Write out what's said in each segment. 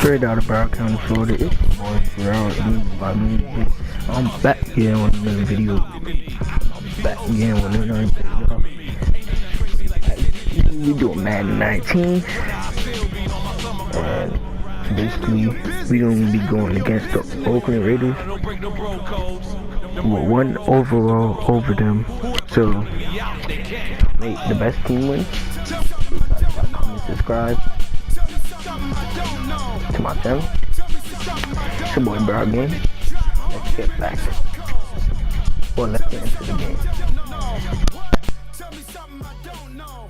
Straight out of Broward County, Florida. It's your boy Gerald, and by me, I'm back again with another video. I'm back again with another video. We doing Madden 19, and basically we gonna be going against the Oakland Raiders with one overall over them. So make the best team win. Like, comment, subscribe to my channel. It's your boy Bro again. Let's get back. Well, let's get into the game. Tell me something I don't know.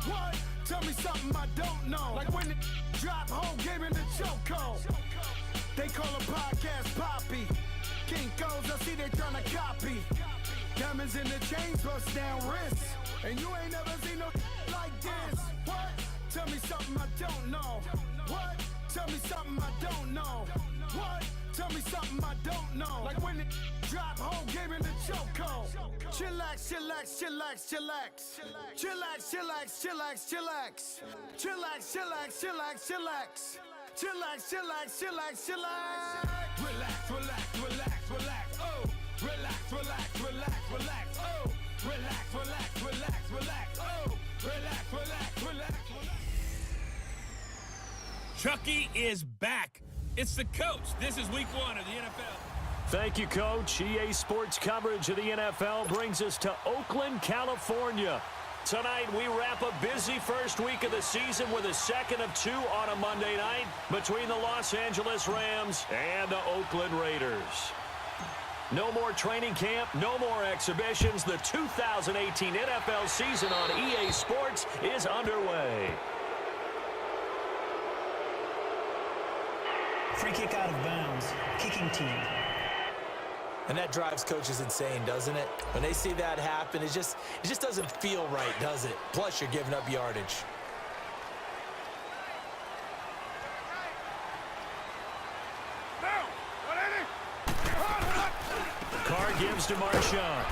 What? Tell me something I don't know. Like when it drop whole game in the chokehold. They call a podcast Poppy. Kinkos, I see they tryna copy. Diamonds in the chains, bust down wrists. And you ain't never seen no like this. What? Tell me something I don't know. What? Tell me something I don't know. What? Tell me something I don't know. Like when it drop whole game in the chokehold. Chillax, chillax, chillax, chillax. Chillax, chillax, chillax, chillax. Chillax, chillax, chillax, chillax. Chillax, chillax, chillax, chillax. Relax, relax, relax, relax. Oh, relax, relax, relax, relax. Oh, relax, relax, relax, relax. Oh, relax, relax, relax. Chucky is back. It's the coach. This is week 1 of the NFL. Thank you, Coach. EA Sports coverage of the NFL brings us to Oakland, California. Tonight, we wrap a busy first week of the season with a second of 2 on a Monday night between the Los Angeles Rams and the Oakland Raiders. No more training camp, no more exhibitions. The 2018 NFL season on EA Sports is underway. Free kick out of bounds. Kicking team. And that drives coaches insane, doesn't it? When they see that happen, it just doesn't feel right, does it? Plus, you're giving up yardage. Carr gives to Marshawn.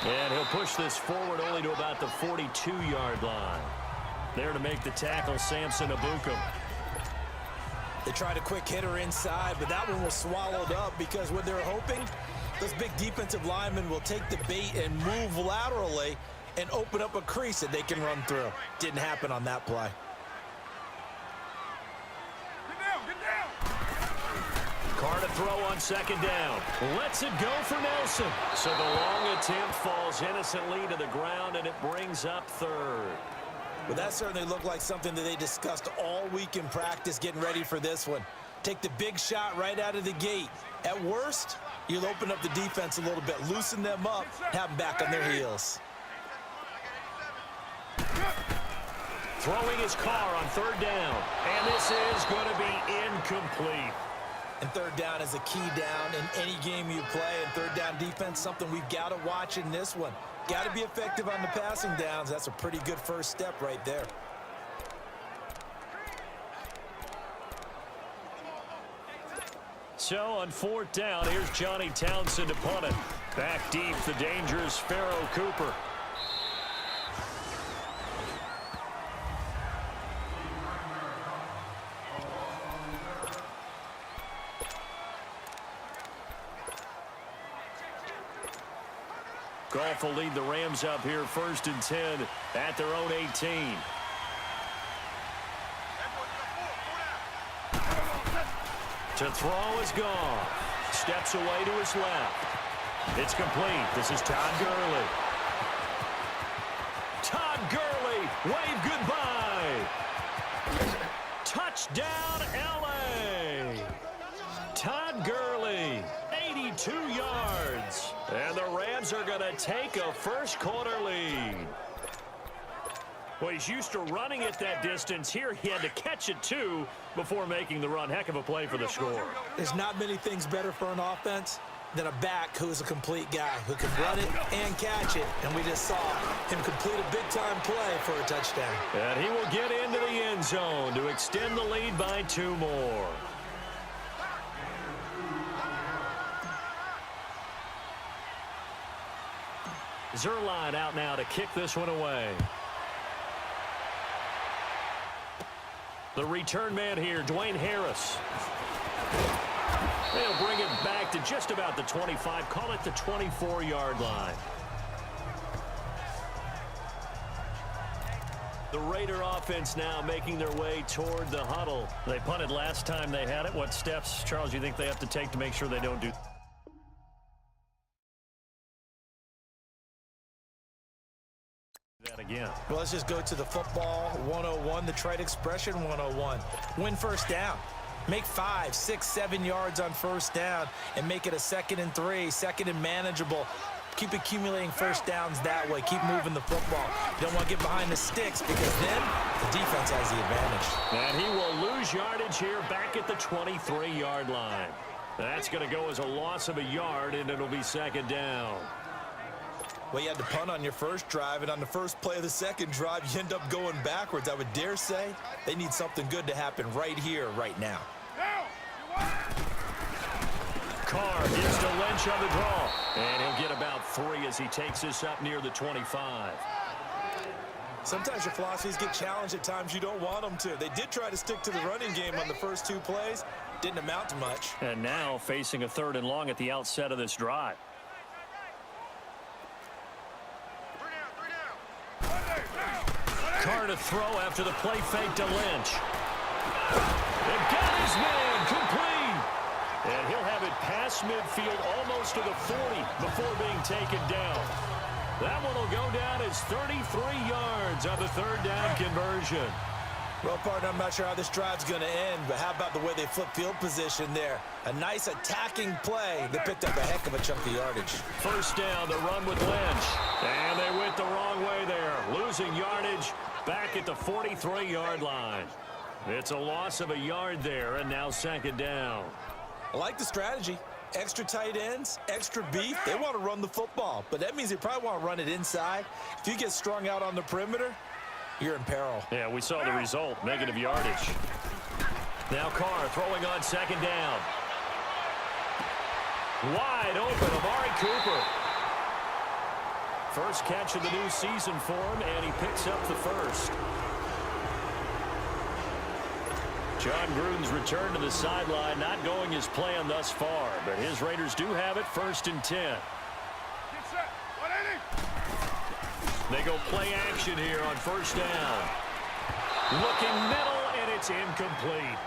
And he'll push this forward only to about the 42-yard line. There to make the tackle, Samson Abukum. They tried a quick hitter inside, but that one was swallowed up because what they're hoping, those big defensive linemen will take the bait and move laterally and open up a crease that they can run through. Didn't happen on that play. Carr to throw on second down. Lets it go for Nelson. So the long attempt falls innocently to the ground, and it brings up third. But that certainly looked like something that they discussed all week in practice getting ready for this one. Take the big shot right out of the gate. At worst, you'll open up the defense a little bit, loosen them up, have them back on their heels. Throwing his Carr on third down. And this is going to be incomplete. And third down is a key down in any game you play. And third down defense, something we've got to watch in this one. Got to be effective on the passing downs. That's a pretty good first step right there. So on fourth down, here's Johnny Townsend to punt it. Back deep, the dangerous Pharaoh Cooper. Goff will lead the Rams up here first and 10 at their own 18. To throw is Goff. Steps away to his left. It's complete. This is Todd Gurley. Todd Gurley, wave goodbye. Touchdown, L.A. Todd Gurley, 82 yards. And the Rams are going to take a first-quarter lead. Well, he's used to running it that distance. Here he had to catch it, too, before making the run. Heck of a play for the score. There's not many things better for an offense than a back who is a complete guy who can run it and catch it. And we just saw him complete a big-time play for a touchdown. And he will get into the end zone to extend the lead by 2 more. Zuerlein out now to kick this one away. The return man here, Dwayne Harris. They'll bring it back to just about the 25. Call it the 24-yard line. The Raider offense now making their way toward the huddle. They punted last time they had it. What steps, Charles, you think they have to take to make sure they don't do that again? Well, let's just go to the football 101, the trite expression 101. Win first down. Make 5, 6, 7 yards on first down and make it a 2nd and 3, 2nd and manageable. Keep accumulating first downs that way. Keep moving the football. You don't want to get behind the sticks because then the defense has the advantage. And he will lose yardage here back at the 23-yard line. That's going to go as a loss of a yard, and it'll be 2nd down. Well, you had to punt on your first drive, and on the first play of the second drive, you end up going backwards. I would dare say they need something good to happen right here, right now. Carr gets to Lynch on the draw, and he'll get about 3 as he takes this up near the 25. Sometimes your philosophies get challenged at times you don't want them to. They did try to stick to the running game on the first 2 plays. Didn't amount to much. And now facing a 3rd and long at the outset of this drive. Carr to throw after the play fake to Lynch. They've got his man complete. And he'll have it past midfield almost to the 40 before being taken down. That one will go down as 33 yards on the 3rd down conversion. Well, partner, I'm not sure how this drive's going to end, but how about the way they flip field position there? A nice attacking play that picked up a heck of a chunk of yardage. First down, the run with Lynch. And they went the wrong way there, losing yardage back at the 43-yard line. It's a loss of a yard there, and now 2nd down. I like the strategy. Extra tight ends, extra beef. They want to run the football, but that means they probably want to run it inside. If you get strung out on the perimeter, you're in peril. Yeah, we saw the result, negative yardage. Now Carr throwing on 2nd down. Wide open, Amari Cooper. First catch of the new season for him, and he picks up the 1st. John Gruden's return to the sideline, not going as planned thus far, but his Raiders do have it 1st and 10. They go play action here on 1st down. Looking middle, and it's incomplete.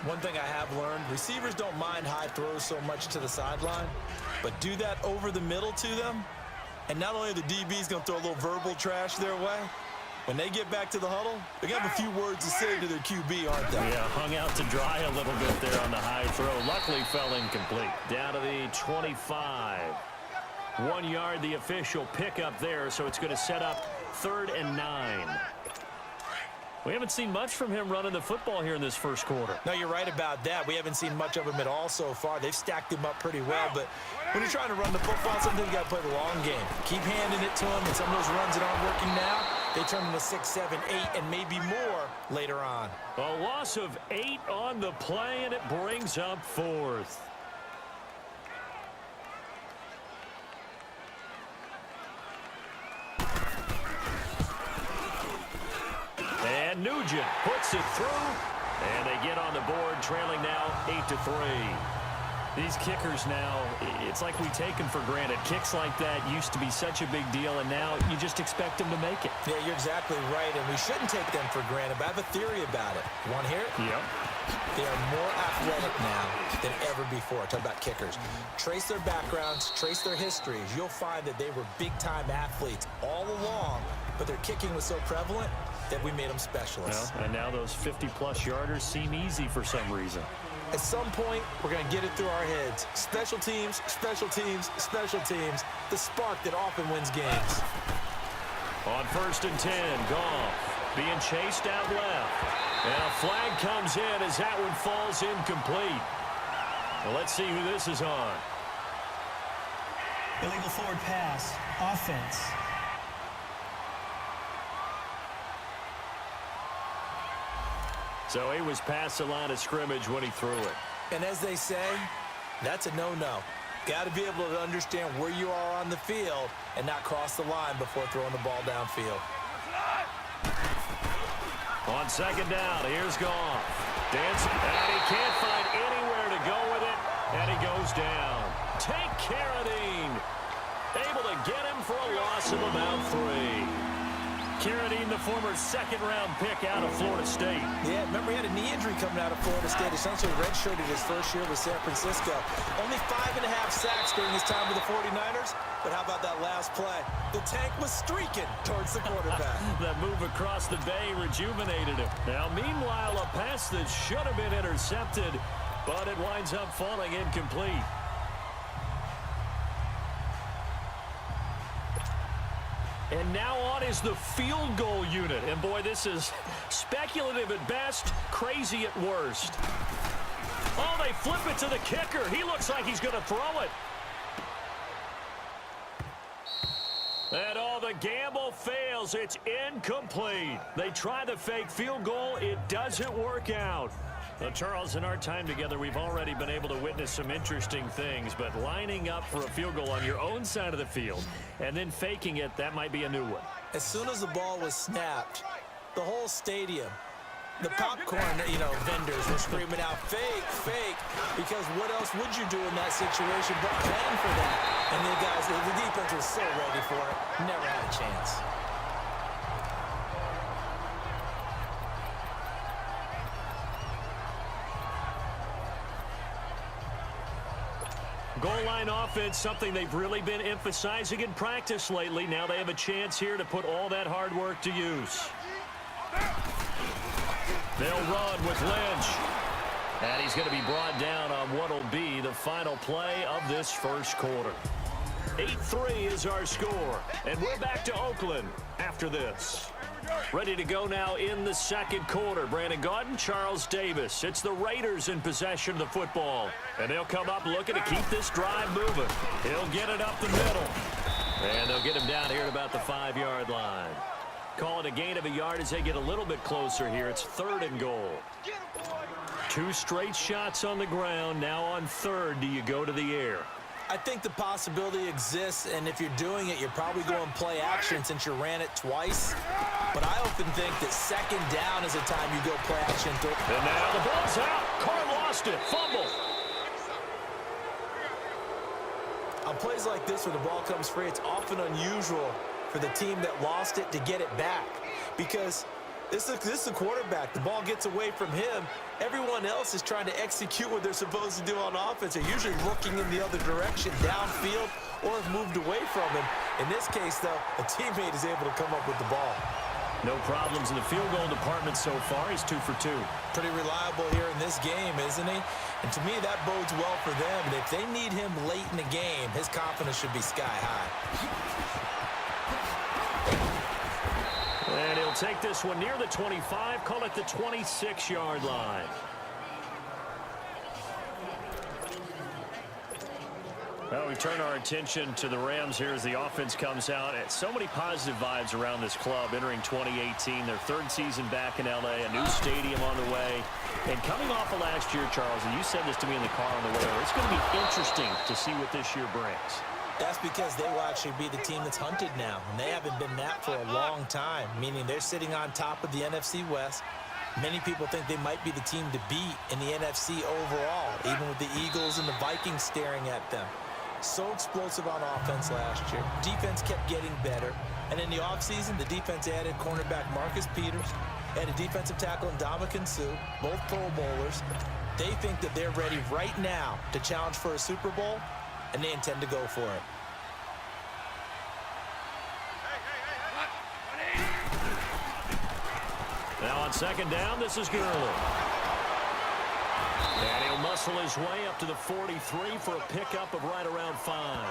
One thing I have learned, receivers don't mind high throws so much to the sideline, but do that over the middle to them, and not only are the DBs going to throw a little verbal trash their way, when they get back to the huddle, they have a few words to say to their QB, aren't they? Yeah, hung out to dry a little bit there on the high throw. Luckily fell incomplete. Down to the 25. 1 yard, the official pickup there, so it's going to set up 3rd and 9. We haven't seen much from him running the football here in this first quarter. No, you're right about that. We haven't seen much of him at all so far. They've stacked him up pretty well, but when you're trying to run the football, sometimes you got to play the long game. Keep handing it to him, and some of those runs that aren't working now, they turn into 6, 7, 8, and maybe more later on. A loss of 8 on the play, and it brings up 4th. And Nugent puts it through, and they get on the board, trailing now 8-3. These kickers now, it's like we take them for granted. Kicks like that used to be such a big deal, and now you just expect them to make it. Yeah, you're exactly right, and we shouldn't take them for granted, but I have a theory about it. You want to hear it? Yep. They are more athletic now than ever before. Talk about kickers. Trace their backgrounds, trace their histories. You'll find that they were big-time athletes all along, but their kicking was so prevalent that we made them specialists. Well, and now those 50-plus yarders seem easy for some reason. At some point, we're going to get it through our heads. Special teams, special teams, special teams. The spark that often wins games. On 1st and 10, Goff being chased out left. And a flag comes in as that one falls incomplete. Well, let's see who this is on. Illegal forward pass. Offense. So he was past the line of scrimmage when he threw it. And as they say, that's a no-no. Got to be able to understand where you are on the field and not cross the line before throwing the ball downfield. On second down, here's Goff. Dancing, and he can't find anywhere to go with it, and he goes down. Take Carradine. Able to get him for a loss of about 3. Carradine, the former second-round pick out of Florida State. Yeah, remember he had a knee injury coming out of Florida State. Essentially redshirted his first year with San Francisco. Only 5.5 sacks during his time with the 49ers. But how about that last play? The tank was streaking towards the quarterback. That move across the bay rejuvenated him. Now, meanwhile, a pass that should have been intercepted, but it winds up falling incomplete. And now on is the field goal unit. And, boy, this is speculative at best, crazy at worst. Oh, they flip it to the kicker. He looks like he's going to throw it. And all the gamble fails. It's incomplete. They try the fake field goal. It doesn't work out. Well, Charles, in our time together, we've already been able to witness some interesting things, but lining up for a field goal on your own side of the field and then faking it, that might be a new one. As soon as the ball was snapped, the whole stadium, the popcorn, vendors were screaming out, fake, fake, because what else would you do in that situation but plan for that? And the defense was so ready for it, never had a chance. Goal line offense, something they've really been emphasizing in practice lately. Now they have a chance here to put all that hard work to use. They'll run with Lynch. And he's going to be brought down on what will be the final play of this first quarter. 8-3 is our score. And we're back to Oakland after this. Ready to go now in the second quarter. Brandon Gaudin, Charles Davis. It's the Raiders in possession of the football. And they'll come up looking to keep this drive moving. He'll get it up the middle. And they'll get him down here at about the 5-yard line. Call it a gain of a yard as they get a little bit closer here. It's 3rd and goal. 2 straight shots on the ground. Now on 3rd, do you go to the air? I think the possibility exists, and if you're doing it, you're probably going play action since you ran it twice. But I often think that 2nd down is the time you go play action. And now the ball's out. Carr lost it. Fumble. On plays like this, when the ball comes free, it's often unusual for the team that lost it to get it back. Because this is the quarterback. The ball gets away from him. Everyone else is trying to execute what they're supposed to do on offense. They're usually looking in the other direction, downfield, or have moved away from him. In this case, though, a teammate is able to come up with the ball. No problems in the field goal department so far. He's 2 for 2. Pretty reliable here in this game, isn't he? And to me, that bodes well for them. And if they need him late in the game, his confidence should be sky high. And he'll take this one near the 25, call it the 26-yard line. Well, we turn our attention to the Rams here as the offense comes out. So many positive vibes around this club entering 2018. Their 3rd season back in L.A., a new stadium on the way. And coming off of last year, Charles, and you said this to me in the car on the way over, it's going to be interesting to see what this year brings. That's because they will actually be the team that's hunted now. And they haven't been that for a long time, meaning they're sitting on top of the NFC West. Many people think they might be the team to beat in the NFC overall, even with the Eagles and the Vikings staring at them. So explosive on offense last year. Defense kept getting better. And in the offseason, the defense added cornerback Marcus Peters, added defensive tackle Ndamukong Suh, both Pro Bowlers. They think that they're ready right now to challenge for a Super Bowl, and they intend to go for it. Now on 2nd down, this is Gurley. And he'll muscle his way up to the 43 for a pickup of right around 5.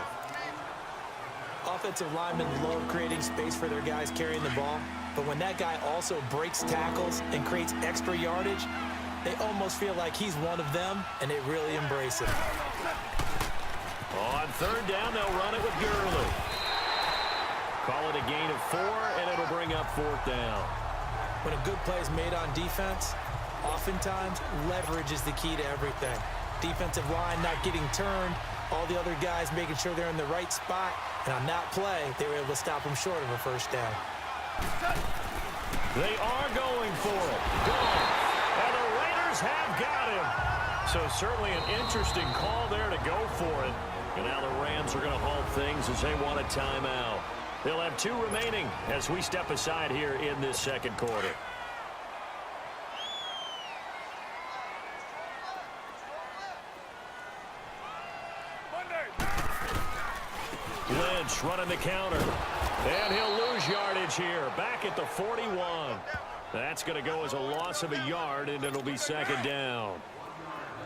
Offensive linemen love creating space for their guys carrying the ball, but when that guy also breaks tackles and creates extra yardage, they almost feel like he's one of them, and they really embrace it. On 3rd down, they'll run it with Gurley. Call it a gain of 4, and it'll bring up 4th down. When a good play is made on defense, oftentimes leverage is the key to everything. Defensive line not getting turned, all the other guys making sure they're in the right spot, and on that play, they were able to stop them short of a 1st down. They are going for it. Gone. And the Raiders have got him. So certainly an interesting call there to go for it. And now the Rams are going to halt things as they want a timeout. They'll have 2 remaining as we step aside here in this second quarter. Lynch running the counter. And he'll lose yardage here. Back at the 41. That's going to go as a loss of a yard, and it'll be second down.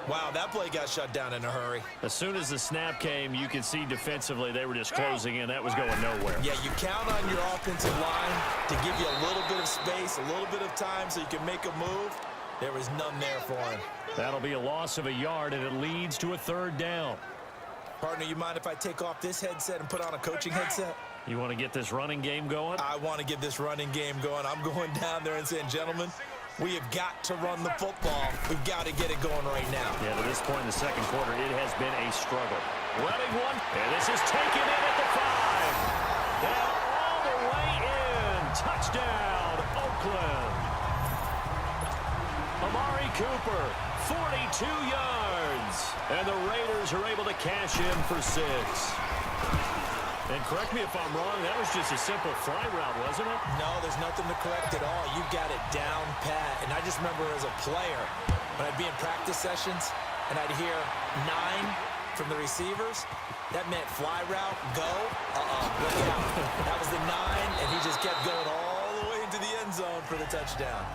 Wow, that play got shut down in a hurry. As soon as the snap came, you could see defensively they were just closing in. That was going nowhere. Yeah, you count on your offensive line to give you a little bit of space, a little bit of time so you can make a move. There was none there for him. That'll be a loss of a yard, and it leads to a third down. Partner, you mind if I take off this headset and put on a coaching headset? You want to get this running game going? I want to get this running game going. I'm going down there and saying, gentlemen, we have got to run the football. We've got to get it going right now. Yeah, to this point in the second quarter, it has been a struggle. Running one, and this is taken in at the 5. And all the way in. Touchdown, Oakland. Amari Cooper, 42 yards. And the Raiders are able to cash in for 6. And correct me if I'm wrong, that was just a simple fly route, wasn't it? No, there's nothing to correct at all. You got it down pat. And I just remember as a player, when I'd be in practice sessions and I'd hear 9 from the receivers, that meant fly route, go, look out. That was the 9, and he just kept going all the way into the end zone for the touchdown.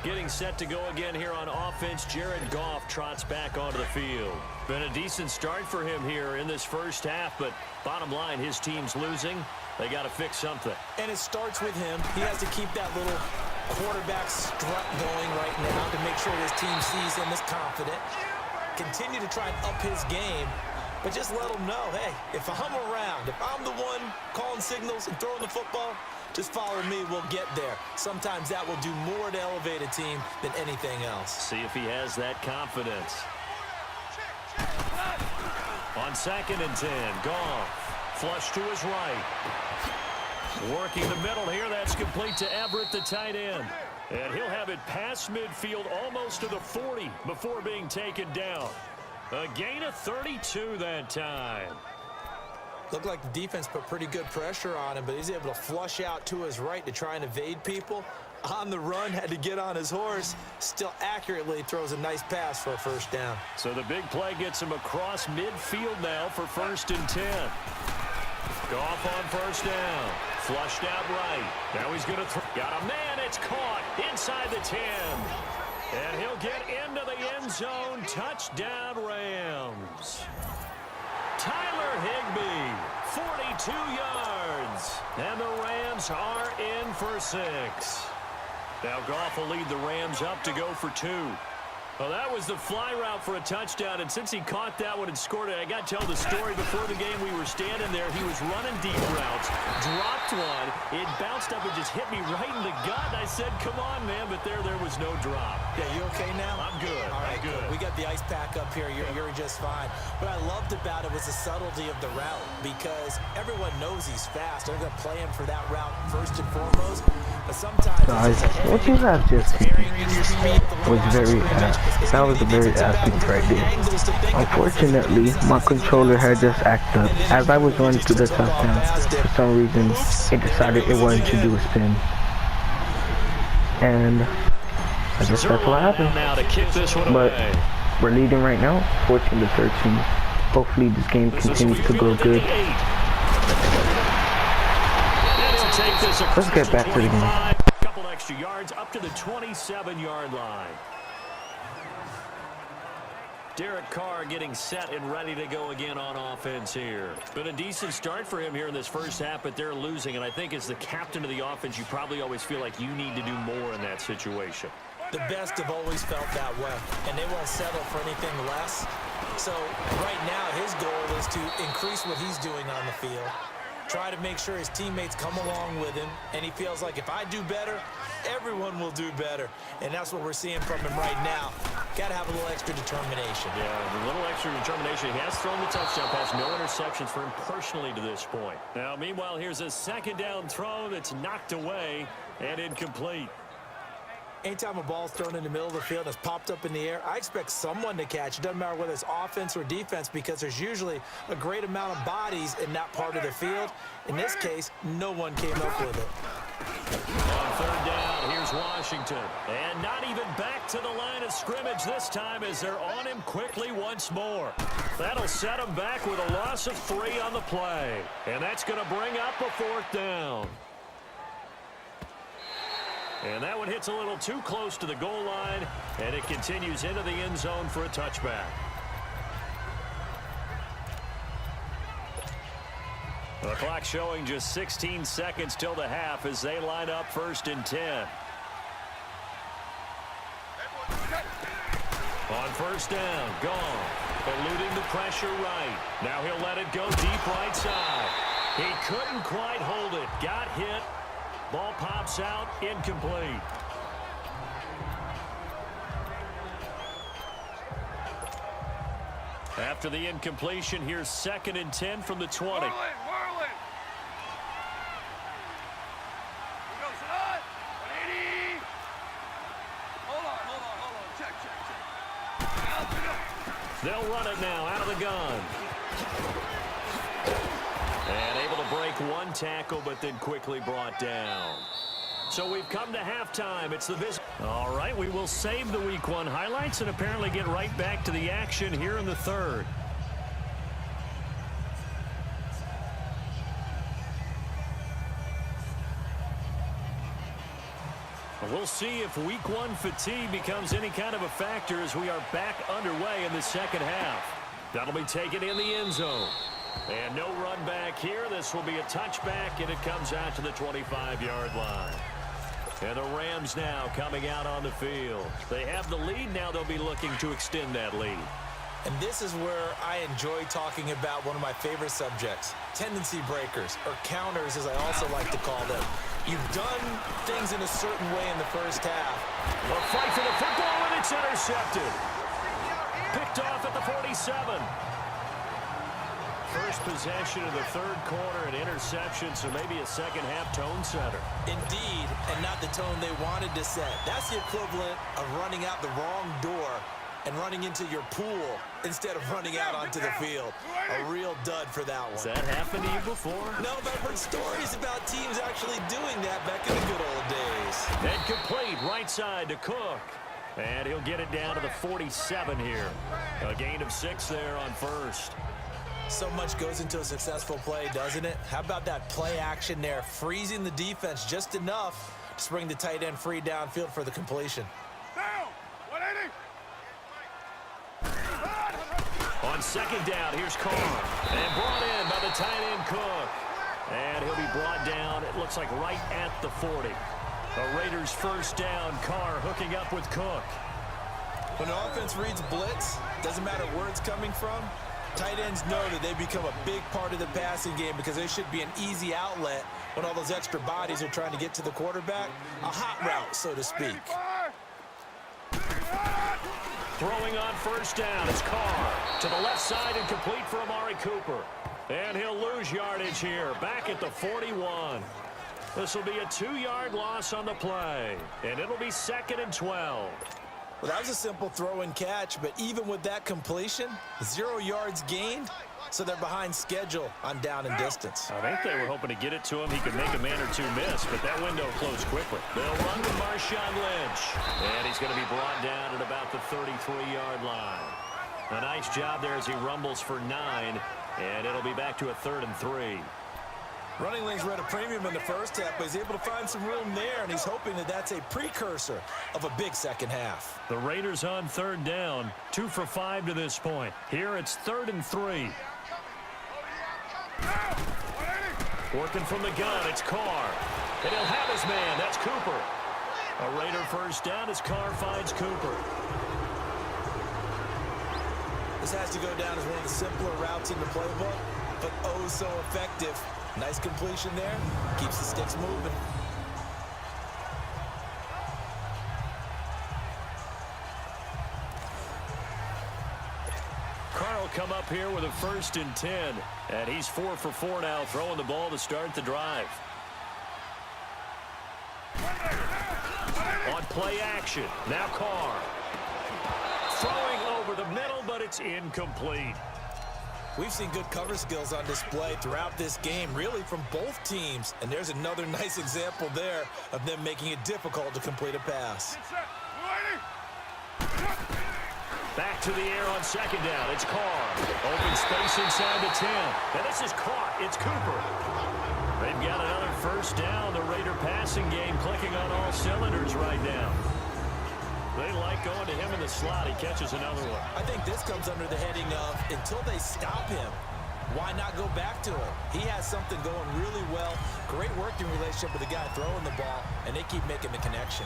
Getting set to go again here on offense, Jared Goff trots back onto the field. Been a decent start for him here in this first half, but bottom line, his team's losing. They got to fix something. And it starts with him. He has to keep that little quarterback strut going right now to make sure his team sees him as confident. Continue to try and up his game, but just let him know, hey, if I'm around, if I'm the one calling signals and throwing the football, just follow me, we'll get there. Sometimes that will do more to elevate a team than anything else. See if he has that confidence. On 2nd and 10, Goff. Flush to his right. Working the middle here, that's complete to Everett, the tight end. And he'll have it past midfield almost to the 40 before being taken down. A gain of 32 that time. Looked like the defense put pretty good pressure on him, but he's able to flush out to his right to try and evade people. On the run, had to get on his horse. Still accurately throws a nice pass for a first down. So the big play gets him across midfield now for 1st and 10. Goff on first down. Flushed out right. Now he's going to throw. Got a man. It's caught inside the 10. And he'll get into the end zone. Touchdown, Rams. Tyler Higbee, 42 yards. And the Rams are in for 6. Now Goff will lead the Rams up to go for 2. Well, that was the fly route for a touchdown, and since he caught that one and scored it, I got to tell the story. Before the game, we were standing there. He was running deep routes, dropped one. It bounced up and just hit me right in the gut. I said, come on, man, but there was no drop. Yeah, you okay now? I'm good. All right, I'm good. We got the ice pack up here. You're just fine. What I loved about it was the subtlety of the route, because everyone knows he's fast. They're going to play him for that route first and foremost. But sometimes Guys, what you have just was very that was a very athletic right there. Unfortunately, my controller had just acted up. As I was running through the touchdown, for some reason, it decided it wanted to do a spin. And I guess that's what happened. But we're leading right now, 14-13. Hopefully this game continues to go good. Let's get back to the game. Couple extra yards up to the 27-yard line. Derek Carr getting set and ready to go again on offense here. Been a decent start for him here in this first half, but they're losing. And I think as the captain of the offense, you probably always feel like you need to do more in that situation. The best have always felt that way, and they won't settle for anything less. So right now his goal is to increase what he's doing on the field try to make sure his teammates come along with him, and he feels like if I do better, everyone will do better. And that's what we're seeing from him right now. Got to have a little extra determination. Yeah, a little extra determination. He has thrown the touchdown pass. No interceptions for him personally to this point. Now, meanwhile, here's a second down throw that's knocked away and incomplete. Anytime a ball's thrown in the middle of the field and it's popped up in the air, I expect someone to catch. It doesn't matter whether it's offense or defense, because there's usually a great amount of bodies in that part of the field. In this case, no one came up with it. On third down, here's Washington. And not even back to the line of scrimmage this time as they're on him quickly once more. That'll set him back with a loss of 3 on the play. And that's going to bring up a 4th down. And that one hits a little too close to the goal line, and it continues into the end zone for a touchback. The clock showing just 16 seconds till the half as they line up 1st and 10. On 1st down, gone. Eluding the pressure right. Now he'll let it go deep right side. He couldn't quite hold it. Got hit. Ball pops out, incomplete. After the incompletion, here's 2nd and 10 from the 20. Whirling. Check. They'll run it now out of the gun. And able to break one tackle, but then quickly brought down. So we've come to halftime. It's the visit. All right, we will save the Week 1 highlights and apparently get right back to the action here in the 3rd. We'll see if Week 1 fatigue becomes any kind of a factor as we are back underway in the 2nd half. That'll be taken in the end zone. And no run back here. This will be a touchback, and it comes out to the 25-yard line. And the Rams now coming out on the field. They have the lead. Now they'll be looking to extend that lead. And this is where I enjoy talking about one of my favorite subjects, tendency breakers, or counters as I also like to call them. You've done things in a certain way in the first half. A fight for the football, and it's intercepted. Picked off at the 47. First possession of the 3rd quarter, an interception, so maybe a second-half tone setter. Indeed, and not the tone they wanted to set. That's the equivalent of running out the wrong door and running into your pool instead of running out onto the field. A real dud for that one. Has that happened to you before? No, but I've heard stories about teams actually doing that back in the good old days. And complete, right side to Cook. And he'll get it down to the 47 here. A gain of 6 there on 1st. So much goes into a successful play, doesn't it? How about that play action there, freezing the defense just enough to bring the tight end free downfield for the completion. Down. 180. On 2nd down, here's Carr. And brought in by the tight end Cook. And he'll be brought down, it looks like right at the 40. The Raiders 1st down, Carr hooking up with Cook. When the offense reads blitz, doesn't matter where it's coming from, tight ends know that they become a big part of the passing game because they should be an easy outlet when all those extra bodies are trying to get to the quarterback. A hot route, so to speak. Throwing on 1st down is Carr. To the left side and complete for Amari Cooper. And he'll lose yardage here, back at the 41. This will be a 2-yard loss on the play. And it'll be 2nd and 12. Well, that was a simple throw and catch, but even with that completion, 0 yards gained, so they're behind schedule on down and distance. I think they were hoping to get it to him. He could make a man or two miss, but that window closed quickly. They'll run with Marshawn Lynch, and he's going to be brought down at about the 33-yard line. A nice job there as he rumbles for 9, and it'll be back to a 3rd and 3. Running lanes were at a premium in the first half, but he's able to find some room there, and he's hoping that that's a precursor of a big second half. The Raiders on 3rd down, 2 for 5 to this point. Here it's 3rd and 3. Working from the gun, it's Carr. And he'll have his man, that's Cooper. A Raider 1st down as Carr finds Cooper. This has to go down as one of the simpler routes in the playbook, but oh so effective Nice completion there. Keeps the sticks moving. Carl come up here with a 1st and 10. And he's 4 for 4 now, throwing the ball to start the drive. On play action. Now Carr. Throwing over the middle, but it's incomplete. We've seen good cover skills on display throughout this game, really from both teams. And there's another nice example there of them making it difficult to complete a pass. Back to the air on 2nd down. It's Carr. Open space inside the 10. And this is caught. It's Cooper. They've got another 1st down. The Raider passing game clicking on all cylinders right now. They like going to him in the slot. He catches another one. I think this comes under the heading of until they stop him, why not go back to him? He has something going really well. Great working relationship with the guy throwing the ball, and they keep making the connection.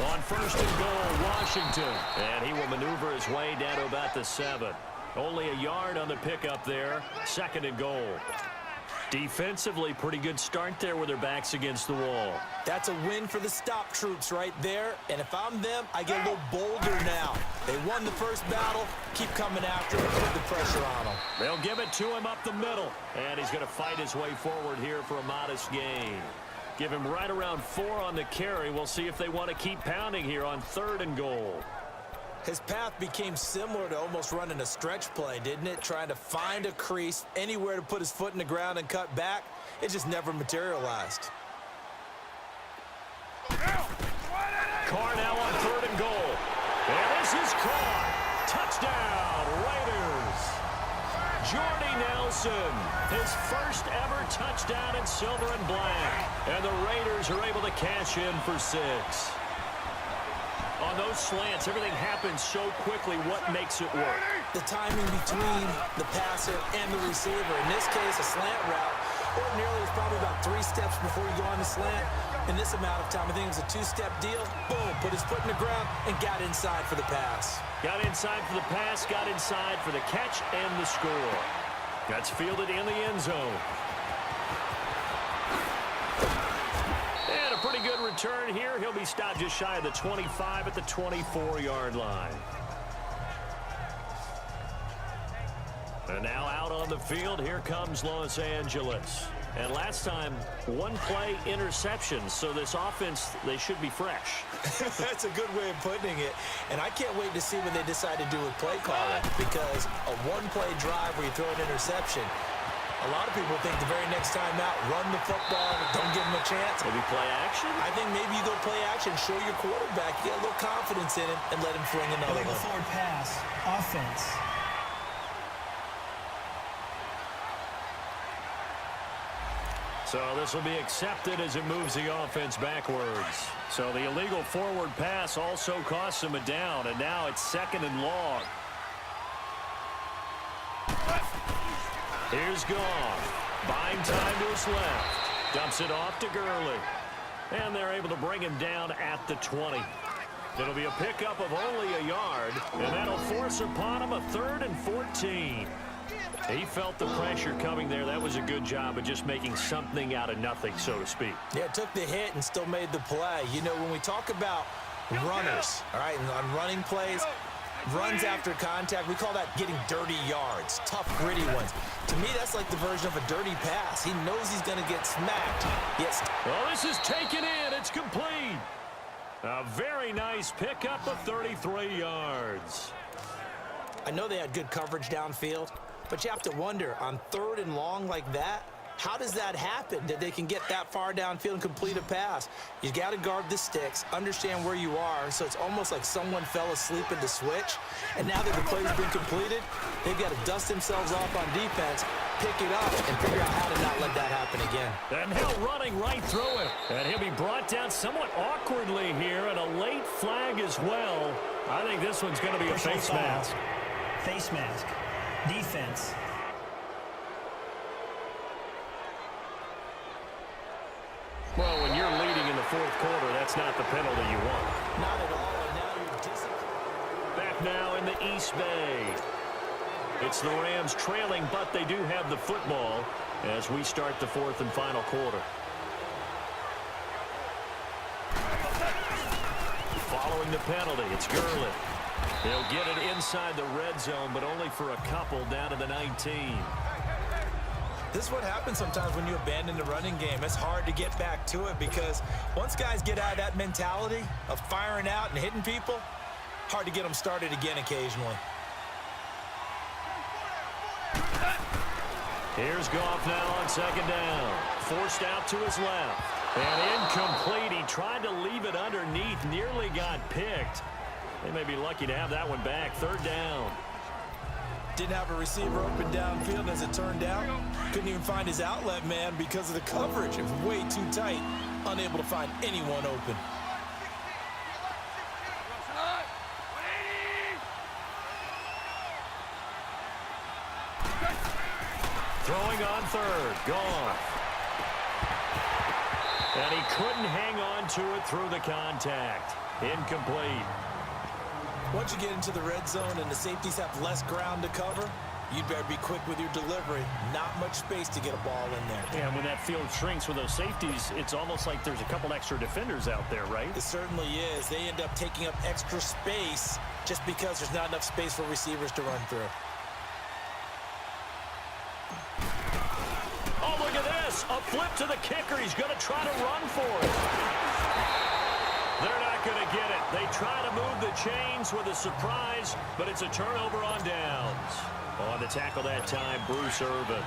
On 1st and goal, Washington. And he will maneuver his way down to about the 7. Only a yard on the pickup there. 2nd and goal. Defensively, pretty good start there with their backs against the wall. That's a win for the stop troops right there. And if I'm them, I get a little bolder now. They won the first battle. Keep coming after him. Put the pressure on him. They'll give it to him up the middle. And he's going to fight his way forward here for a modest gain. Give him right around 4 on the carry. We'll see if they want to keep pounding here on 3rd and goal. His path became similar to almost running a stretch play, didn't it? Trying to find a crease, anywhere to put his foot in the ground and cut back. It just never materialized. Carr now on 3rd and goal. And this is caught. Touchdown, Raiders. Jordy Nelson, his 1st ever touchdown in silver and black. And the Raiders are able to cash in for 6. On those slants, everything happens so quickly. What makes it work? The timing between the passer and the receiver. In this case, a slant route. Ordinarily, it's probably about 3 steps before you go on the slant. In this amount of time, I think it was a 2-step deal. Boom, put his foot in the ground and got inside for the pass. Got inside for the pass, got inside for the catch and the score. That's fielded in the end zone. And a pretty good return here. He'll be stopped just shy of the 25 at the 24-yard line. And now out on the field, here comes Los Angeles. And last time, 1-play interception. So this offense, they should be fresh. That's a good way of putting it. And I can't wait to see what they decide to do with play calling. Because a 1-play drive where you throw an interception, a lot of people think the very next time out, run the football, don't give them a chance. Maybe play action? I think maybe you go play action, show your quarterback, get a little confidence in him, and let him fling another Illegal one. forward pass. Offense. So this will be accepted as it moves the offense backwards. So the illegal forward pass also costs him a down, and now it's 2nd and long. Here's Goff. Buying time to his left. Dumps it off to Gurley. And they're able to bring him down at the 20. It'll be a pickup of only a yard, and that'll force upon him a 3rd and 14. He felt the pressure coming there. That was a good job of just making something out of nothing, so to speak. Yeah, took the hit and still made the play. You know, when we talk about runners, all right, and on running plays, runs after contact, we call that getting dirty yards, tough, gritty ones. To me, that's like the version of a dirty pass. He knows he's going to get smacked. Yes. Well, this is taken in. It's complete. A very nice pickup of 33 yards. I know they had good coverage downfield, but you have to wonder, on 3rd and long like that, how does that happen that they can get that far downfield and complete a pass? You got to guard the sticks, understand where you are, so it's almost like someone fell asleep at the switch, and now that the play's been completed, they've got to dust themselves off on defense, pick it up, and figure out how to not let that happen again. And Hill running right through it. And he'll be brought down somewhat awkwardly here, and a late flag as well. I think this one's going to be a face mask. Face mask. Defense. Well, when you're that's not the penalty you want. Not at all, and now you're disciplined. Back now in the East Bay. It's the Rams trailing, but they do have the football as we start the fourth and final quarter. Following the penalty, it's Gurley. He'll get it inside the red zone, but only for a couple down to the 19. This is what happens sometimes when you abandon the running game. It's hard to get back to it because once guys get out of that mentality of firing out and hitting people, hard to get them started again occasionally. Here's Goff now on second down. Forced out to his left. And incomplete. He tried to leave it underneath. Nearly got picked. They may be lucky to have that one back. Third down. Didn't have a receiver open downfield as it turned out. Couldn't even find his outlet man because of the coverage. It was way too tight. Unable to find anyone open. Throwing on third. Gone. And he couldn't hang on to it through the contact. Incomplete. Once you get into the red zone and the safeties have less ground to cover, you'd better be quick with your delivery. Not much space to get a ball in there. Yeah, when that field shrinks with those safeties, it's almost like there's a couple extra defenders out there, right? It certainly is. They end up taking up extra space just because there's not enough space for receivers to run through. Oh, look at this. A flip to the kicker. He's going to try to run for it. They're not going to get it. They try to move the chains with a surprise, but it's a turnover on downs. On the tackle that time, Bruce Irvin.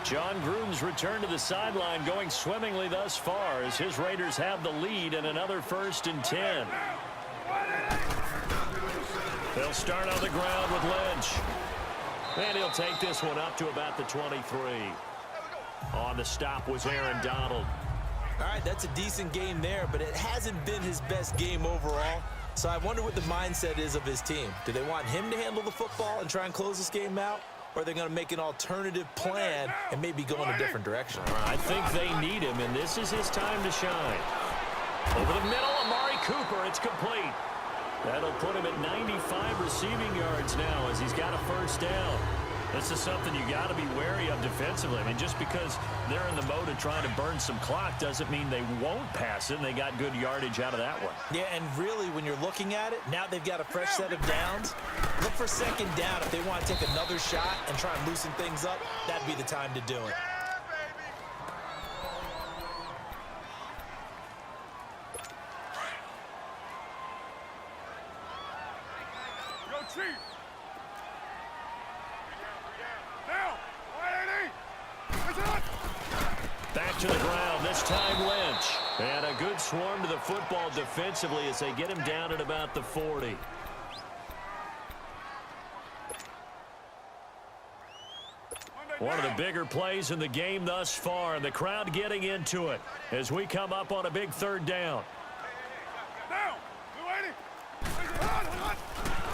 John Gruden's return to the sideline going swimmingly thus far as his Raiders have the lead and another 1st and 10. They'll start on the ground with Lynch. And he'll take this one up to about the 23. On the stop was Aaron Donald. All right, that's a decent game there, but it hasn't been his best game overall. So I wonder what the mindset is of his team. Do they want him to handle the football and try and close this game out? Or are they going to make an alternative plan and maybe go in a different direction? I think they need him, and this is his time to shine. Over the middle, Amari Cooper. It's complete. That'll put him at 95 receiving yards now as he's got a first down. This is something you got to be wary of defensively. I mean, just because they're in the mode of trying to burn some clock doesn't mean they won't pass it, and they got good yardage out of that one. Yeah, and really, when you're looking at it, now they've got a fresh set of downs. Look for second down. If they want to take another shot and try and loosen things up, that'd be the time to do it. Go Chief! Back to the ground, this time Lynch. And a good swarm to the football defensively as they get him down at about the 40. One of the bigger plays in the game thus far, and the crowd getting into it as we come up on a big third down.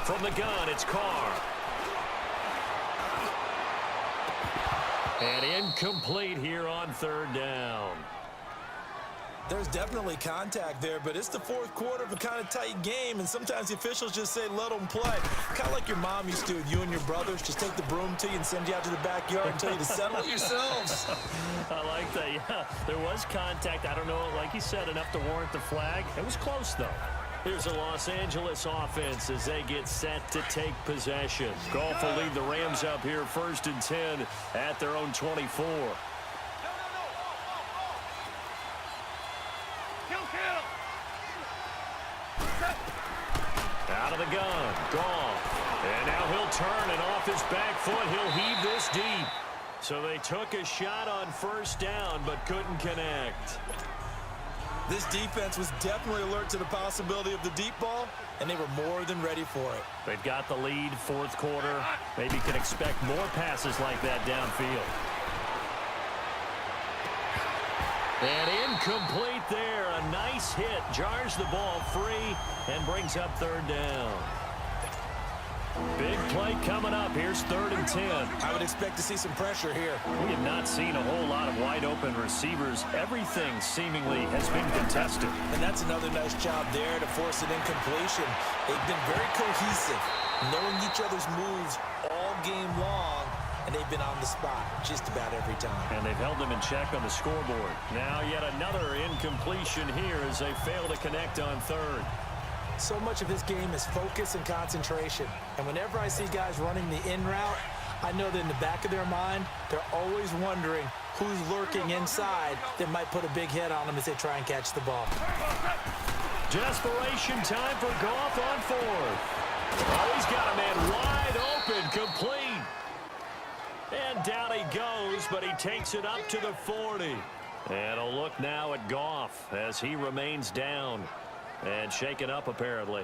From the gun, it's Carr. And incomplete here on third down. There's definitely contact there, but it's the fourth quarter of a kind of tight game, and sometimes the officials just say, let them play. Kind of like your mom used to with you and your brothers. Just take the broom to you and send you out to the backyard and tell you to settle it yourselves. I like that, yeah. There was contact. I don't know, like you said, enough to warrant the flag. It was close, though. Here's a Los Angeles offense as they get set to take possession. Goff will lead the Rams up here 1st and 10 at their own 24. Out of the gun, Goff. And now he'll turn, and off his back foot, he'll heave this deep. So they took a shot on first down, but couldn't connect. This defense was definitely alert to the possibility of the deep ball, and they were more than ready for it. They've got the lead, fourth quarter. Maybe can expect more passes like that downfield. And incomplete there. A nice hit. Jars the ball free and brings up third down. Big play coming up. Here's 3rd and 10. I would expect to see some pressure here. We have not seen a whole lot of wide-open receivers. Everything seemingly has been contested. And that's another nice job there to force an incompletion. They've been very cohesive, knowing each other's moves all game long, and they've been on the spot just about every time. And they've held them in check on the scoreboard. Now yet another incompletion here as they fail to connect on 3rd. So much of this game is focus and concentration. And whenever I see guys running the in route, I know that in the back of their mind, they're always wondering who's lurking inside that might put a big hit on them as they try and catch the ball. Desperation time for Goff on 4th. Oh, he's got a man wide open, complete. And down he goes, but he takes it up to the 40. And a look now at Goff as he remains down and shaken up apparently.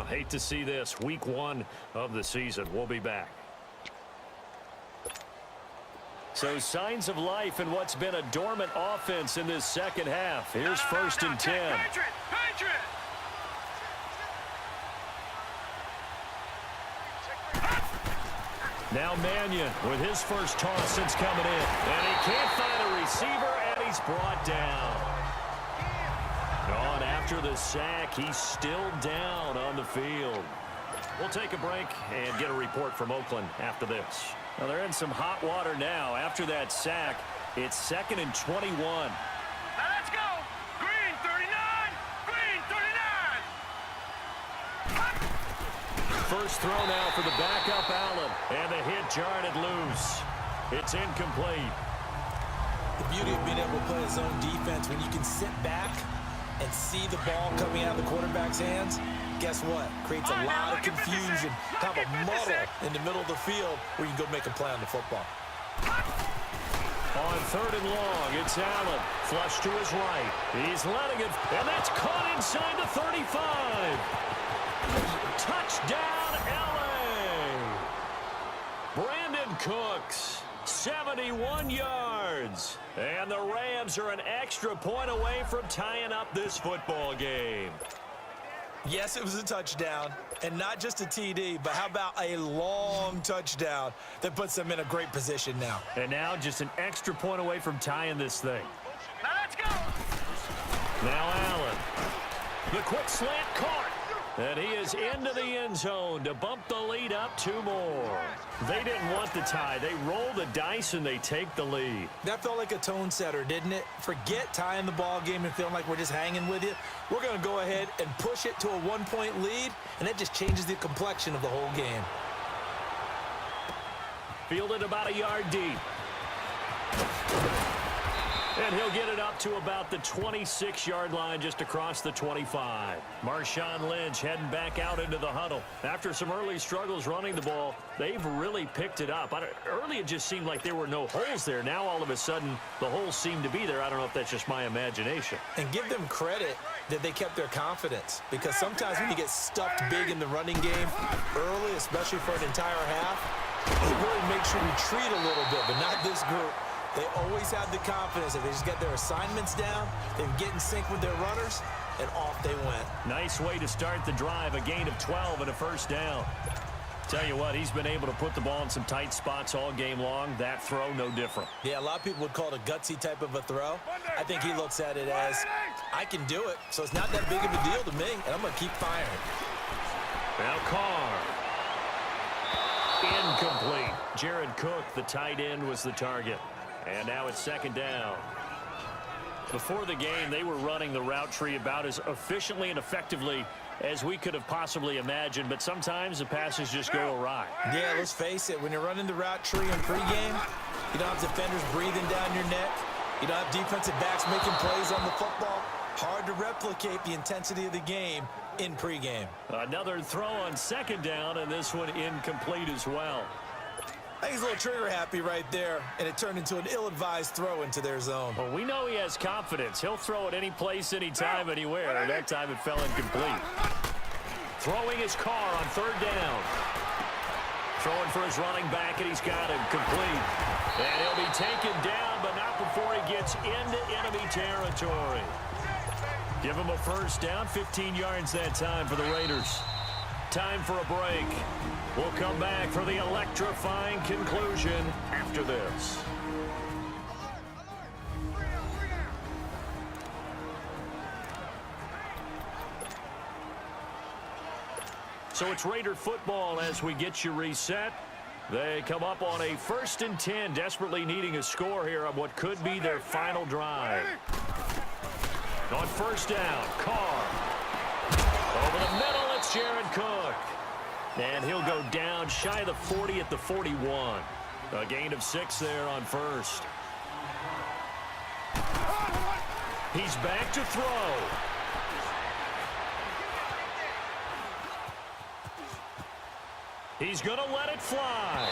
Hate to see this. Week 1 of the season. We'll be back. So signs of life in what's been a dormant offense in this second half. Here's 1st and 10. Now Mannion with his first toss since coming in. And he can't find a receiver, and he's brought down. On after the sack, he's still down on the field. We'll take a break and get a report from Oakland after this. Now they're in some hot water now. After that sack, it's 2nd and 21. Now let's go. Green 39. Green 39. First throw now for the backup Allen. And the hit jarred it loose. It's incomplete. The beauty of being able to play his own defense when you can sit back and see the ball coming out of the quarterback's hands, guess what? Creates a lot of confusion, kind of a muddle in the middle of the field where you can go make a play on the football. On 3rd and long, it's Allen. Flush to his right. He's letting it, and that's caught inside the 35. Touchdown, LA! Brandon Cooks, 71 yards. And the Rams are an extra point away from tying up this football game. Yes, it was a touchdown, and not just a TD, but how about a long touchdown that puts them in a great position now. And now just an extra point away from tying this thing. Now let's go. Now Allen. The quick slant caught. And he is into the end zone to bump the lead up 2 more. They didn't want the tie. They roll the dice and they take the lead. That felt like a tone setter, didn't it? Forget tying the ball game and feeling like we're just hanging with you. We're going to go ahead and push it to a 1-point lead, and that just changes the complexion of the whole game. Fielded about a yard deep. And he'll get it up to about the 26-yard line just across the 25. Marshawn Lynch heading back out into the huddle. After some early struggles running the ball, they've really picked it up. Early it just seemed like there were no holes there. Now all of a sudden the holes seem to be there. I don't know if that's just my imagination. And give them credit that they kept their confidence, because sometimes when you get stuffed big in the running game early, especially for an entire half, it really makes you retreat a little bit, but not this group. They always have the confidence that they just get their assignments down, they get in sync with their runners, and off they went. Nice way to start the drive, a gain of 12 and a first down. Tell you what, he's been able to put the ball in some tight spots all game long. That throw, no different. Yeah, a lot of people would call it a gutsy type of a throw. I think he looks at it as, I can do it, so it's not that big of a deal to me, and I'm going to keep firing. Now Carr. Incomplete. Jared Cook, the tight end, was the target. And now it's 2nd down. Before the game, they were running the route tree about as efficiently and effectively as we could have possibly imagined, but sometimes the passes just go awry. Yeah, let's face it, when you're running the route tree in pregame, you don't have defenders breathing down your neck. You don't have defensive backs making plays on the football. Hard to replicate the intensity of the game in pregame. Another throw on 2nd down, and this one incomplete as well. I think he's a little trigger happy right there, and it turned into an ill-advised throw into their zone. Well, we know he has confidence. He'll throw it any place, anytime, anywhere. And that time it fell incomplete. Throwing his Carr on 3rd down. Throwing for his running back, and he's got him complete. And he'll be taken down, but not before he gets into enemy territory. Give him a first down, 15 yards that time for the Raiders. time for a break. We'll come back for the electrifying conclusion after this. So it's Raider football as we get you reset. They come up on a 1st and 10, desperately needing a score here on what could be their final drive. On 1st down, Carr. Over the middle, it's Jared Cook. And he'll go down shy of the 40 at the 41. A gain of 6 there on 1st. He's back to throw. He's going to let it fly.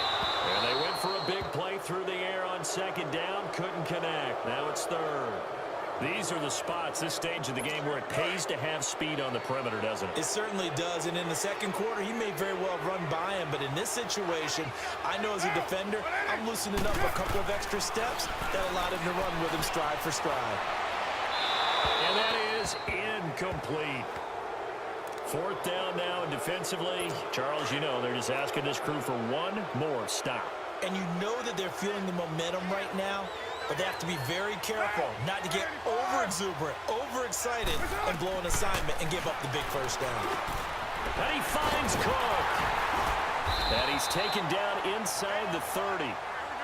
And they went for a big play through the air on 2nd down. Couldn't connect. Now it's 3rd. These are the spots, this stage of the game, where it pays to have speed on the perimeter, doesn't it? It certainly does. And in the 2nd quarter, he may very well run by him. But in this situation, I know as a defender, I'm loosening up a couple of extra steps that allowed him to run with him stride for stride. And that is incomplete. 4th down now, and defensively, Charles, you know, they're just asking this crew for one more stop. And you know that they're feeling the momentum right now, but they have to be very careful not to get over-exuberant, over-excited, and blow an assignment and give up the big 1st down. And he finds Cook. And he's taken down inside the 30.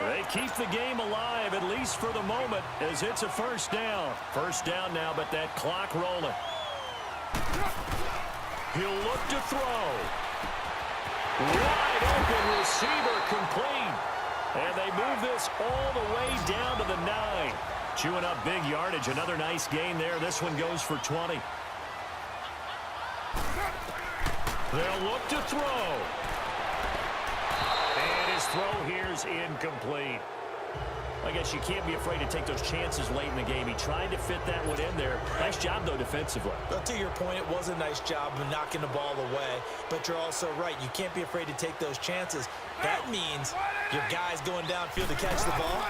They keep the game alive, at least for the moment, as it's a 1st down. 1st down now, but that clock rolling. He'll look to throw. Wide open receiver complete. And they move this all the way down to the 9. Chewing up big yardage. Another nice gain there. This one goes for 20. They'll look to throw. And his throw here's incomplete. I guess you can't be afraid to take those chances late in the game. He tried to fit that one in there. Nice job, though, defensively. Well, to your point, it was a nice job of knocking the ball away. But you're also right. You can't be afraid to take those chances. That means your guys going downfield to catch the ball,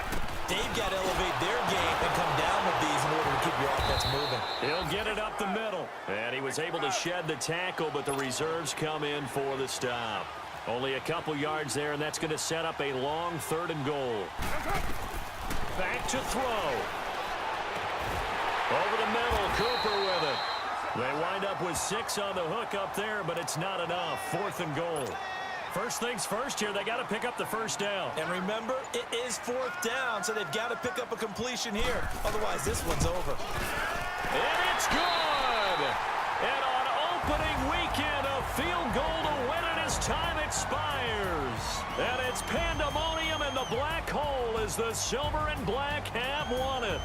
they've got to elevate their game and come down with these in order to keep your offense moving. He'll get it up the middle. And he was able to shed the tackle, but the reserves come in for the stop. Only a couple yards there, and that's going to set up a long 3rd and goal. Back to throw. Over the middle, Cooper with it. They wind up with 6 on the hook up there, but it's not enough. 4th and goal. First things first here, they got to pick up the 1st down. And remember, it is 4th down, so they've got to pick up a completion here. Otherwise, this one's over. And it's good! And on opening weekend, a field goal to win it as time expires. And it's pandemonium in the black hole as the silver and black have won it.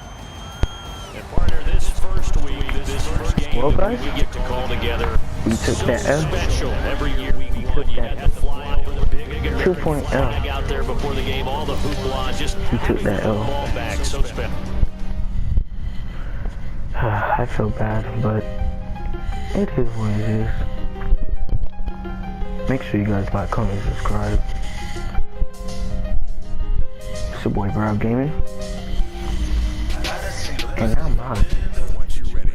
And partner, this first week, this first game, well, guys, we get to call together. We took so that L. special. Every year we won. You had to fly over the big 2-point L. flag out there before the game. All the hoopla, just We took that L. ball back. So special. I feel bad, but it is what it is. Make sure you guys like, comment, subscribe. It's your boy Brown Gaming. And I'm out. Once you're ready,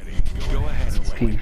go ahead and Peace.